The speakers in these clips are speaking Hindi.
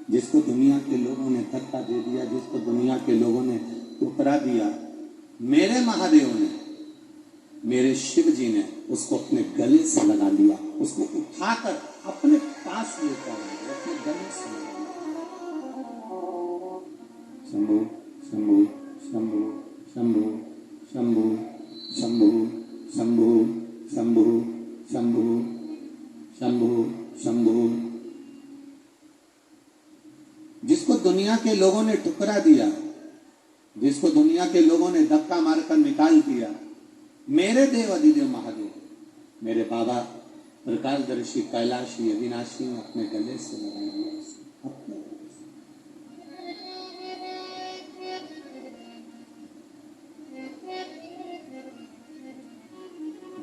जिसको दुनिया के लोगों ने धक्का दे दिया, जिसको दुनिया के लोगों ने ठुकरा दिया, मेरे महादेव ने, मेरे शिव जी ने उसको अपने गले से लगा लिया, उसको उठाकर अपने पास लेकर आए, अपने गले से लगा लिया। शंभु शंभु शंभु शंभु शंभु शंभु शंभु शंभु शंभु शंभु शंभु। जिसको दुनिया के लोगों ने ठुकरा दिया, जिसको दुनिया के लोगों ने धक्का मारकर निकाल दिया, मेरे देव अधिदेव महादेव, मेरे बाबा प्रकाशदर्शी कैलाशी अविनाशी ने अपने गले से लगा लिया।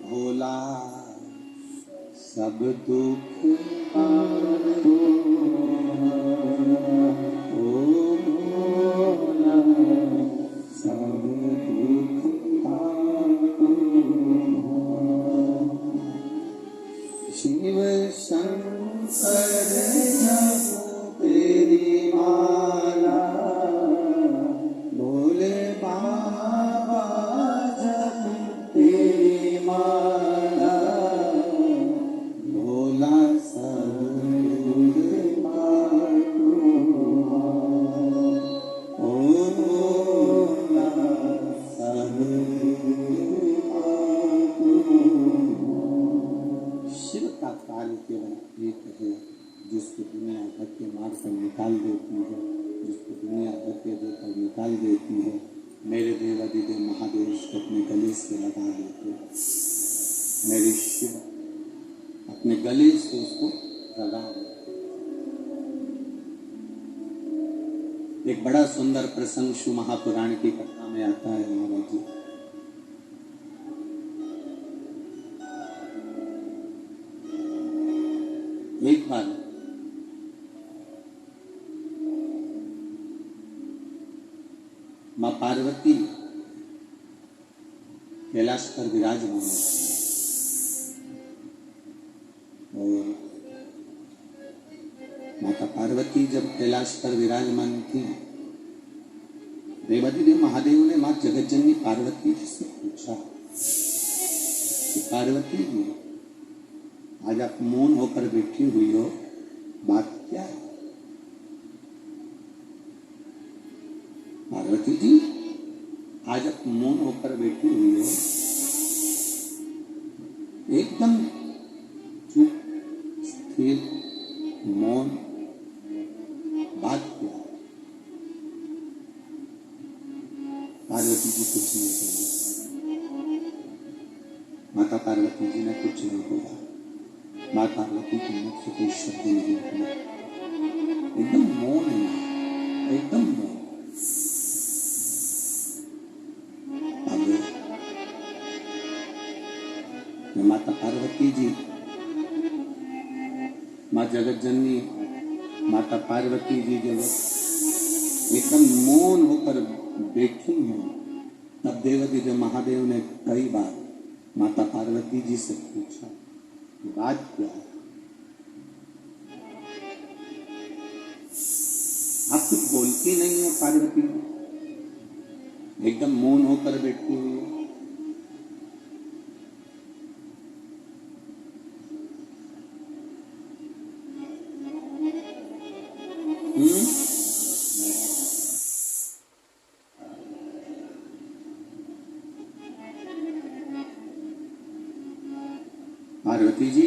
भोला सब दुख शिव शंकर जपो तेरी माला, भोले बाबा जपो तेरी माला, भोला सब दुख काटो, भोला सब कार्य केवल एक है, जिसको दुनिया धक्के मारकर निकाल देती है, जिसको दुनिया धक्के देकर निकाल देती है, मेरे देव अधिदेव महादेव उसको अपने गले से लगा देते, मेरे शिव अपने गले से उसको लगा देते। एक बड़ा सुंदर प्रसंग शिव महापुराण की कथा में आता है महाराज जी। एक बार मां पार्वती कैलाश पर विराजमान और माता पार्वती जब कैलाश पर विराजमान थी, देवाधिदेव महादेव ने मां जगतजननी पार्वती जी से पूछा कि पार्वती जी, आज आप मौन होकर बैठी हुई हो, बात क्या है? पार्वती जी, आज आप मौन होकर बैठी हुई हो, एकदम चुप स्थिर मौन, बात क्या है? पार्वती जी कुछ नहीं बोली। माता पार्वती जी ने कुछ नहीं बोला। माँ पार्वती के मुख से कोई शब्द नहीं निकला, एकदम मौन है, एकदम मौन। अब माता पार्वती जी, माँ जगतजननी माता पार्वती जी जब एकदम मौन होकर बैठी हैं, तब देवाधिदेव महादेव ने कई बार माता पार्वती जी से पूछा, बात क्या है? आप कुछ बोलती नहीं है पार्वती, एकदम मौन होकर बैठी हुई है। पार्वती जी,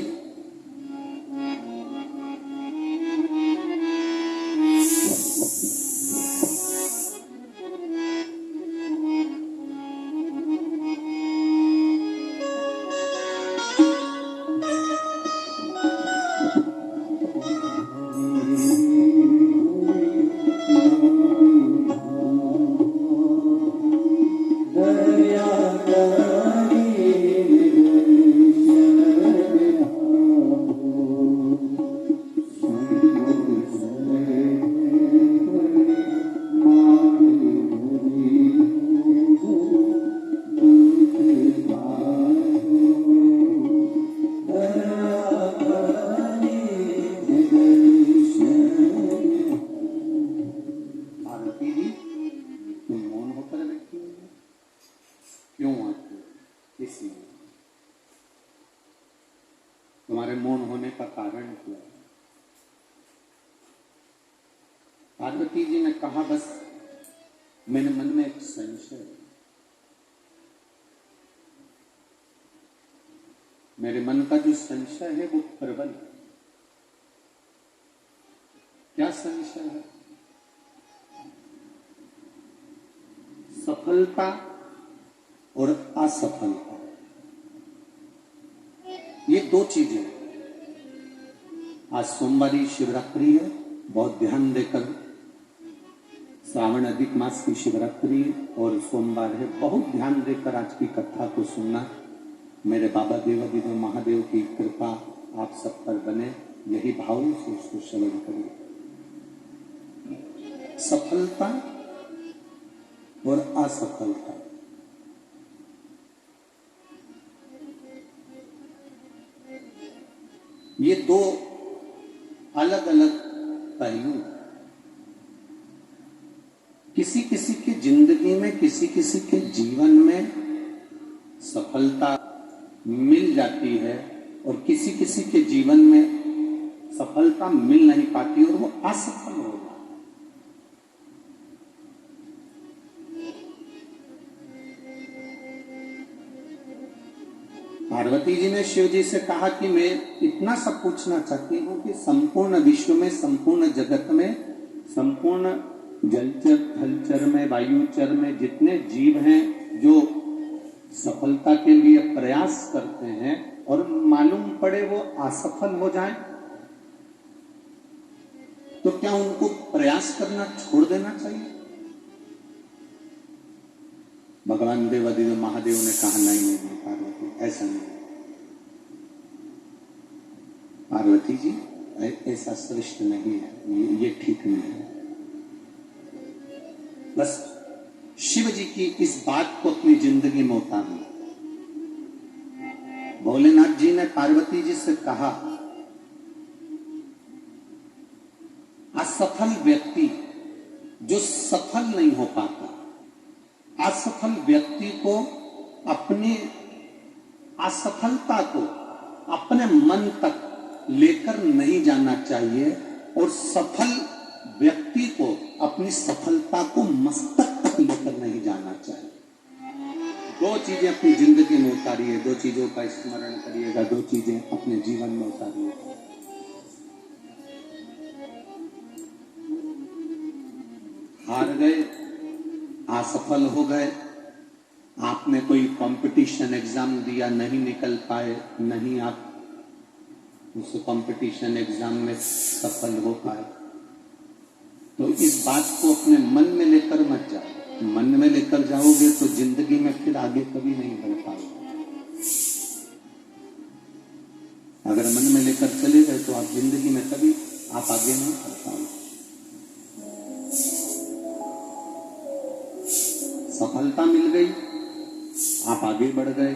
पार्वती जी ने कहा, बस मेरे मन में एक संशय है, मेरे मन का जो संशय है वो प्रबल है। क्या संशय है? सफलता और असफलता, ये दो चीजें। आज सोमवारी शिवरात्रि है, बहुत ध्यान देकर, श्रावण अधिक मास की शिवरात्रि और सोमवार है, बहुत ध्यान देकर आज की कथा को सुनना। मेरे बाबा देवादिदेव महादेव की कृपा आप सब पर बने, यही भाव से उसको श्रवण करिए। सफलता और असफलता, ये दो अलग अलग पहलू। किसी किसी की जिंदगी में, किसी किसी के जीवन में सफलता मिल जाती है और किसी किसी के जीवन में सफलता मिल नहीं पाती और वो असफल हो जाता। पार्वती जी ने शिव जी से कहा कि मैं इतना सब पूछना चाहती हूं कि संपूर्ण विश्व में, संपूर्ण जगत में, संपूर्ण जलचर, थलचर में, वायुचर में जितने जीव हैं जो सफलता के लिए प्रयास करते हैं और मालूम पड़े वो असफल हो जाएं, तो क्या उनको प्रयास करना छोड़ देना चाहिए? भगवान देवादिदेव महादेव ने कहा, नहीं नहीं पार्वती, ऐसा नहीं। पार्वती जी, ऐसा श्रेष्ठ नहीं है, ये ठीक नहीं है। बस शिव जी की इस बात को अपनी जिंदगी में उतारना। भोलेनाथ जी ने पार्वती जी से कहा, असफल व्यक्ति जो सफल नहीं हो पाता, असफल व्यक्ति को अपनी असफलता को अपने मन तक लेकर नहीं जाना चाहिए और सफल व्यक्ति को अपनी सफलता को मस्तक तक लेकर नहीं जाना चाहिए। दो चीजें अपनी जिंदगी में उतारिए, दो चीजों का स्मरण करिएगा, दो चीजें अपने जीवन में उतारिएगा। हार गए, असफल हो गए, आपने कोई कंपटीशन एग्जाम दिया, नहीं निकल पाए, नहीं आप उस कंपटीशन एग्जाम में सफल हो पाए, तो इस बात को अपने मन में लेकर मत जाओ। मन में लेकर जाओगे तो जिंदगी में फिर आगे कभी नहीं बढ़ पाओगे। अगर मन में लेकर चले गए तो आप जिंदगी में कभी आप आगे नहीं बढ़ पाओगे। सफलता मिल गई, आप आगे बढ़ गए,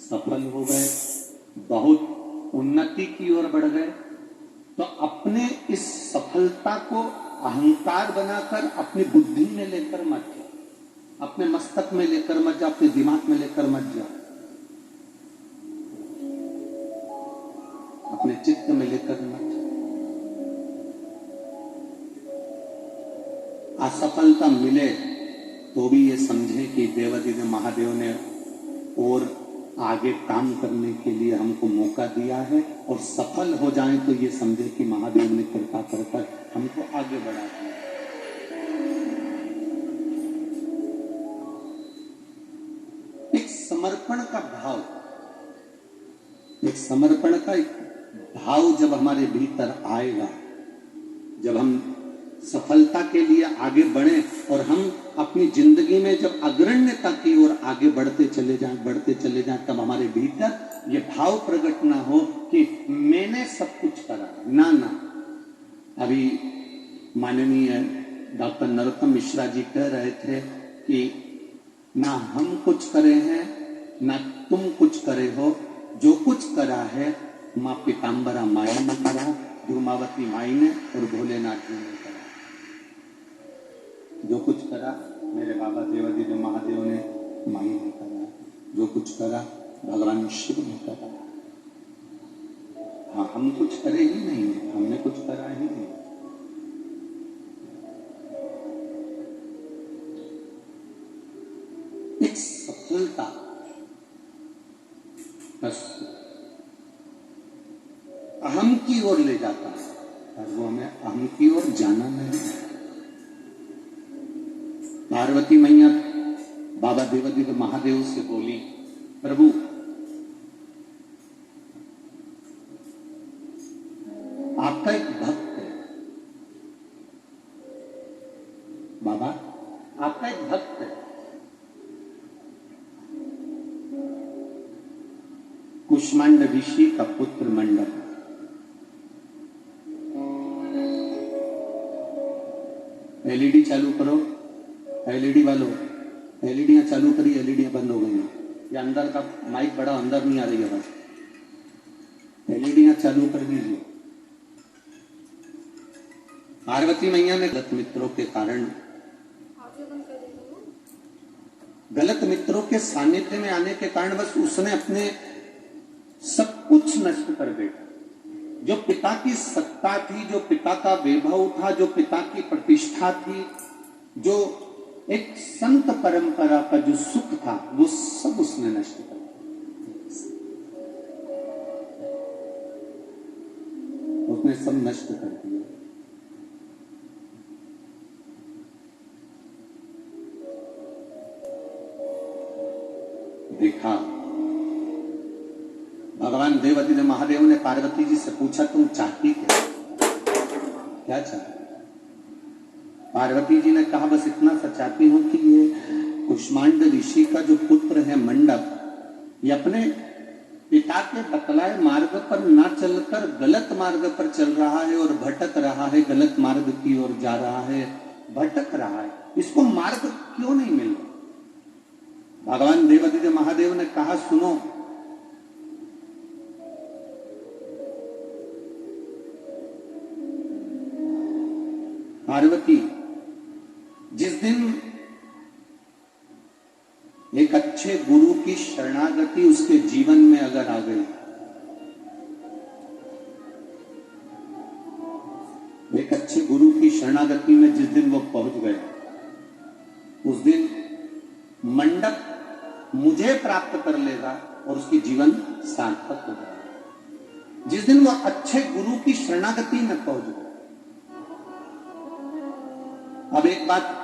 सफल हो गए, बहुत उन्नति की ओर बढ़ गए, तो अपने इस सफलता को अहंकार बनाकर अपनी बुद्धि में लेकर मत जाओ, अपने मस्तक में लेकर मत जाओ, अपने दिमाग में लेकर मत जाओ, अपने चित्त में लेकर मत जाओ। असफलता मिले तो भी ये समझे कि देवादिदेव महादेव ने और आगे काम करने के लिए हमको मौका दिया है, और सफल हो जाएं तो ये समझे कि महादेव ने कृपा कर हमको आगे बढ़ा दिया। एक समर्पण का भाव, एक समर्पण का एक भाव जब हमारे भीतर आएगा, जब हम सफलता के लिए आगे बढ़े और हम अपनी जिंदगी में जब अग्रण्यता की ओर आगे बढ़ते चले जाएं, तब हमारे भीतर ये भाव प्रकट ना हो कि मैंने सब कुछ करा। ना ना, अभी माननीय डॉक्टर नरोत्तम मिश्रा जी कह रहे थे कि ना हम कुछ करे हैं, ना तुम कुछ करे हो, जो कुछ करा है माँ पीताम्बरा माया ने करा, धूमावती माई ने और भोलेनाथ जी ने करा। जो कुछ करा मेरे बाबा देवादिदेव महादेव ने, माई ने करा। जो कुछ करा भगवान शिव ने करा। हाँ, हम कुछ करे ही नहीं, हमने कुछ करा ही नहीं। जाता है, और वो हमें अहम की ओर जाना नहीं। पार्वती मैया बाबा देवादिदेव महादेव से बोली, प्रभु आपका एक भक्त है, बाबा आपका एक भक्त है, कुष्मांड ऋषि का पुत्र मंडप। एलईडी चालू करो, एलईडी वालों एलईडियां चालू करी, एलईडियां बंद हो गई हैं। ये अंदर का माइक बड़ा अंदर नहीं आ रही है, बस एलईडियां चालू कर दीजिए। पार्वती मैया ने गलत मित्रों के कारण, गलत मित्रों के सानिध्य में आने के कारण बस उसने अपने सब कुछ नष्ट कर दिया। जो पिता की सत्ता थी, जो पिता का वैभव था, जो पिता की प्रतिष्ठा थी, जो एक संत परंपरा का जो सुख था, वो सब उसने नष्ट कर दिया। उसने सब नष्ट कर दिया। देखा, भगवान देवादिदेव महादेव ने पार्वती जी से पूछा, तुम चाहती क्या चाहती? पार्वती जी ने कहा, बस इतना सा चाहती हूं कि ये कुष्मांड ऋषि का जो पुत्र है मंडप, ये अपने पिता के बतलाए मार्ग पर ना चलकर गलत मार्ग पर चल रहा है और भटक रहा है, गलत मार्ग की ओर जा रहा है, भटक रहा है। इसको मार्ग क्यों नहीं मिल रहा? भगवान देवादिदेव महादेव ने कहा, सुनो, पार्वती, जिस दिन एक अच्छे गुरु की शरणागति उसके जीवन में अगर आ गई, एक अच्छे गुरु की शरणागति में जिस दिन वो पहुंच गए, उस दिन मंडप मुझे प्राप्त कर लेगा और उसकी जीवन सार्थक हो जाएगा। जिस दिन वो अच्छे गुरु की शरणागति में पहुंच गए। अब एक बात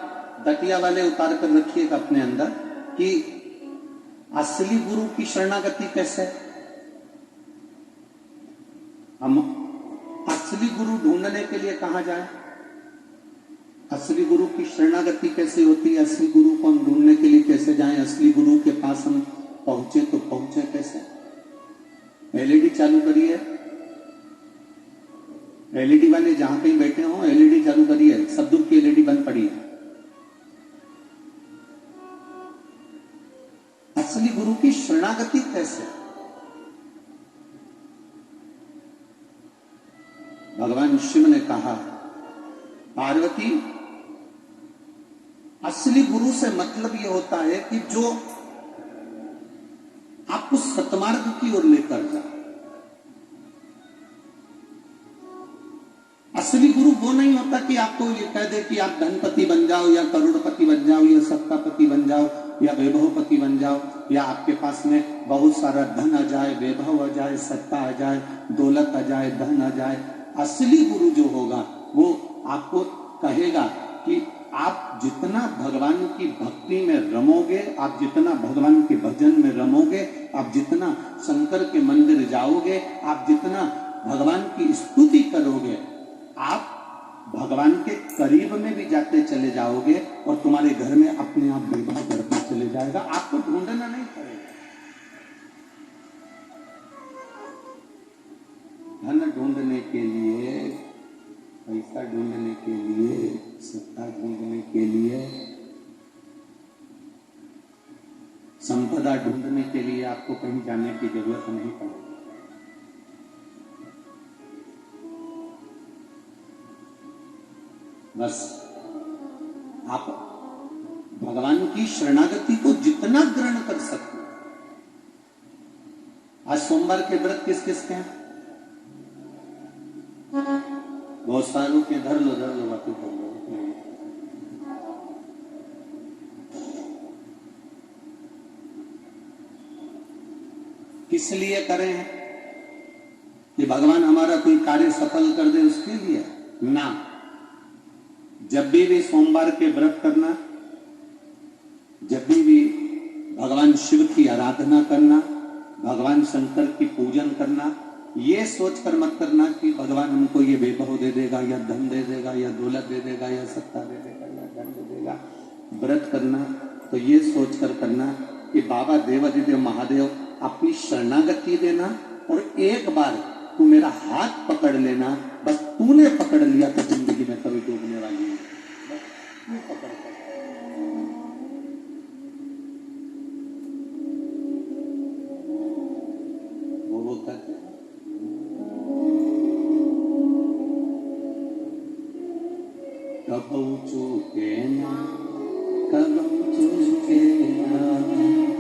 दतिया वाले उतार कर रखिएगा अपने अंदर कि असली गुरु की शरणागति कैसे? हम असली गुरु ढूंढने के लिए कहां जाए? असली गुरु की शरणागति कैसे होती है? असली गुरु को हम ढूंढने के लिए कैसे जाएं? असली गुरु के पास हम पहुंचे तो पहुंचे कैसे? एलईडी चालू करिए, एलईडी वाले जहां कहीं बैठे हो एलईडी चालू करिए, सब दूर की एलईडी बंद पड़ी है। असली गुरु की शरणागति कैसे? भगवान शिव ने कहा, पार्वती, असली गुरु से मतलब यह होता है कि जो आपको सतमार्ग की ओर लेकर जाए। असली गुरु वो नहीं होता कि आपको ये कह दे कि आप धनपति बन जाओ या करोड़पति बन जाओ या सत्तापति बन जाओ या वैभवपति बन जाओ, या आपके पास में बहुत सारा धन आ जाए, वैभव आ जाए, सत्ता आ जाए, दौलत आ जाए, धन आ जाए। असली गुरु जो होगा वो आपको कहेगा कि आप जितना भगवान की भक्ति में रमोगे, आप जितना भगवान के भजन में रमोगे, आप जितना शंकर के मंदिर जाओगे, आप जितना भगवान की स्तुति करोगे, आप भगवान के करीब में भी जाते चले जाओगे और तुम्हारे घर में अपने आप विवाह बढ़ता चले जाएगा। आपको ढूंढना नहीं पड़ेगा। धन ढूंढने के लिए, पैसा ढूंढने के लिए, सत्ता ढूंढने के लिए, संपदा ढूंढने के लिए आपको कहीं जाने की जरूरत नहीं पड़ेगी। बस आप भगवान की शरणागति को जितना ग्रहण कर सकते। आज सोमवार के व्रत किस किस के हैं? बहुत सारों के धर लो बातें कर लो। किस लिए करें हैं? ये भगवान हमारा कोई कार्य सफल कर दे उसके लिए ना। जब भी सोमवार के व्रत करना, जब भी भगवान शिव की आराधना करना, भगवान शंकर की पूजन करना, ये सोचकर मत करना कि भगवान हमको ये वैभव दे देगा या धन दे देगा या दौलत दे देगा या सत्ता दे देगा या धन दे देगा। व्रत करना तो ये सोचकर करना कि बाबा देवादिदेव महादेव अपनी शरणागति देना और एक बार तू मेरा हाथ पकड़ लेना। बस तूने पकड़ लिया तो जिंदगी में कभी डूबने वाली नहीं। बस तू पकड़ कर वो कहते हैं कबू चूके ना, कबू चूके ना।